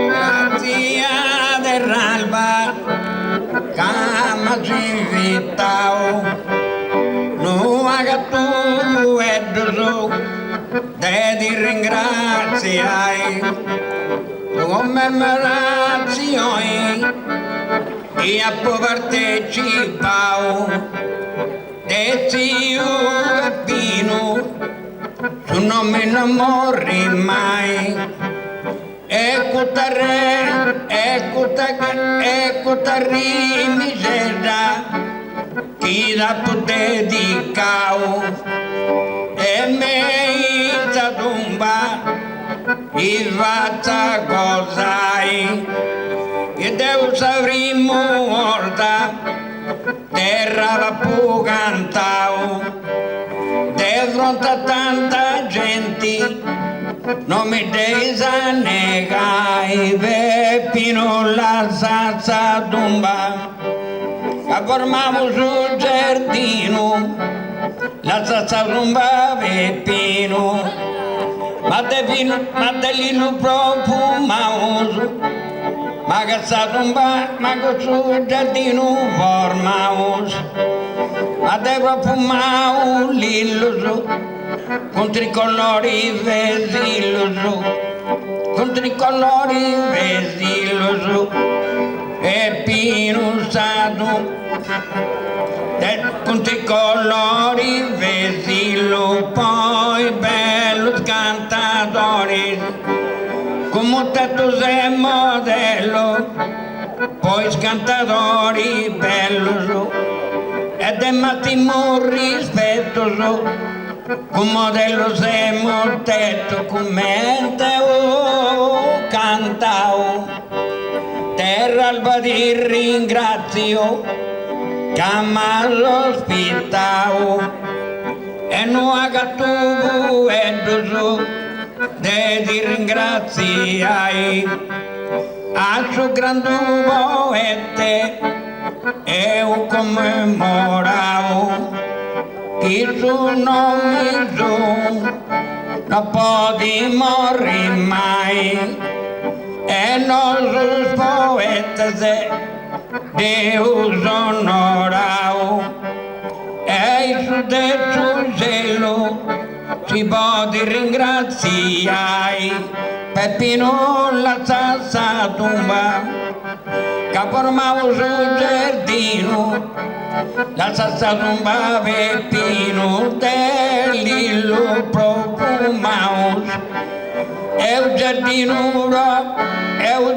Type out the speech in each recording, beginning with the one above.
Grazia dell'alba, cama civitao, non haga tu eddoso, te ti ringraziai, tu commemorazioni, e a partecipao, e zio Peppino, tu non mi innamori mai. Ecco te misera, chi la può dedicao, e me sa tumba, e faccia cos'hai, e Deus avrimo morta, terra la può cantao, de fronte a tanta gente, non mi desanegai, Peppino la salsa tumba, che formavo sul giardino, la salsa tumba Peppino, ma de lino profumato, ma che sa tumba, ma che sul giardino formavo, ma de profumavo l'illuso, con tricolori vesiloso, con tricolori vesiloso, e Pino Sado, con tricolori vesilo, poi bello cantatori, come tanto sei modello, poi scantatori bello, ed è mattimo rispettoso, un modello siamo tetto, commente o cantao, terra alba di ringrazio, che mi ospitao, e non haga tu eddoso, de ti ringraziai, al suo grande poete, e un commemorao, il suo nome non può morire mai, e nostros poetas Deus onorao, e il suo detto cielo si può ringraziare, Peppino la salsa tumba, che formavo sul giardino, la salsa tumba Peppino, dell'illo profumao, è un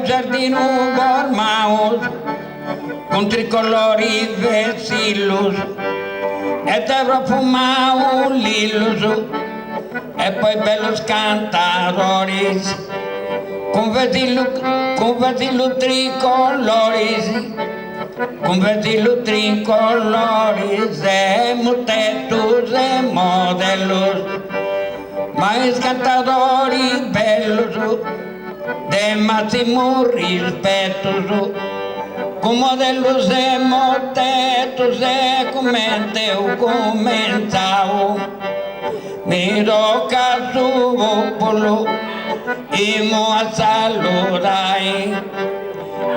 giardino formao, con tricolori vesilos, e te profumao l'illuso, e poi bello cantaroris, con vesilu tricoloris, con vesilu tricoloris, e mutetus e modelos, mais cantadori bellos, de massimo rispettoso, con modelos e motetus e commente o comenzao, mi tocca su popolo, e mo a saludai,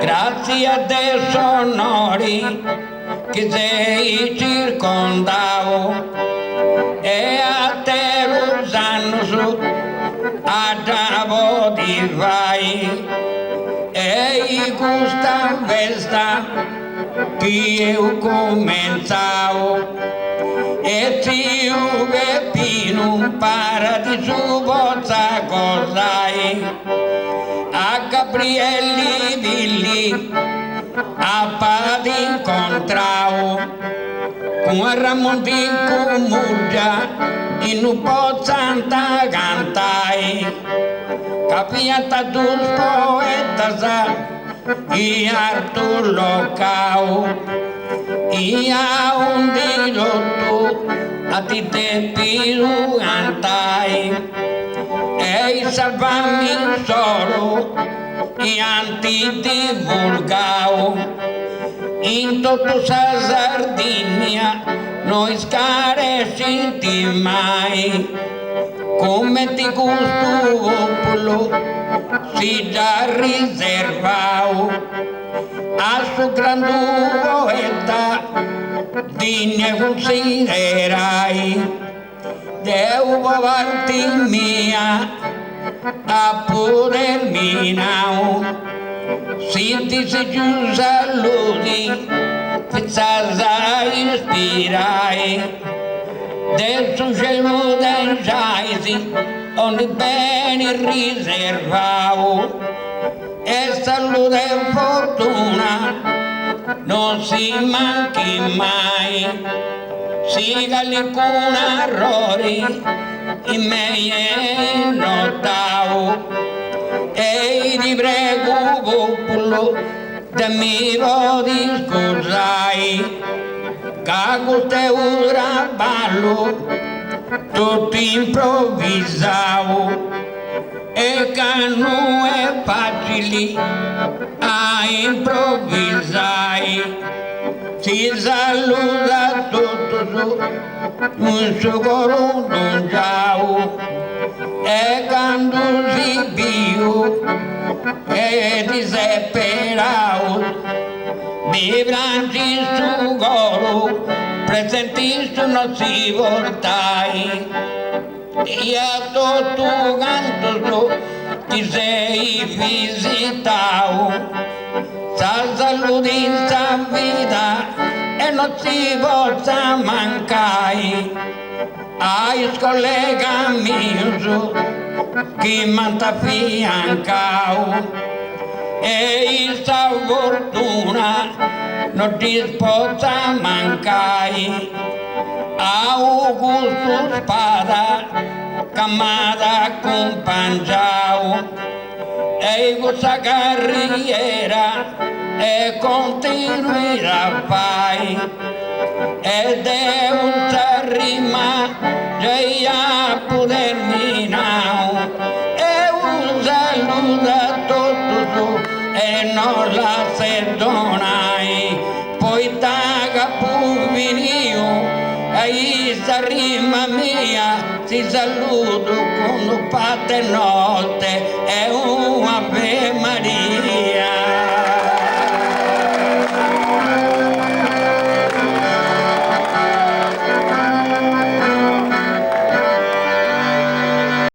grazie a te sonori, che sei circondao, e a te Rosanno su, a Giavo di vai, e i gusta vesta, che io comenzao, e zio Peppino paradiso bozza cos'hai, a Gabrielli Villi a Padi incontrao, con a Ramontin Comuggia in un po' santa cantai, capiata dos poetas e Artur Locao, e a un dirotto a ti te più cantai, e salvami solo e anti divulgao, in tutta sa Sardinia noi scare senti mai, come ti gusto popolo si già riservao a su grande poeta di ne considerai devo avanti mia a potermi now si dice giù saluti pizzazza ispirai del suo cielo d'angiaisi ogni bene riservavo e salute e fortuna non si manchi mai siga alcun errori in me notavo e ti prego popolo te mi vodi scusai cago te ora ballo tutto improvvisavo e che non è facile a improvvisare si saluta tutto su un suo coro non ciao e quando si viu e disperao mi branci su coro presenti su non si voltai e a tutto canto su ti sei visitao sa saluti sa vita e non si possa mancare ai collega mio che manta fiancao e sta fortuna non ti possa mancare Augusto Spada camada accompagnao e questa carriera e continuerà fai ed è un rima già a potermi now e un saluto a tutto su e non la perdonai poi taga puvinio e sta rima mia si saluto con paternotte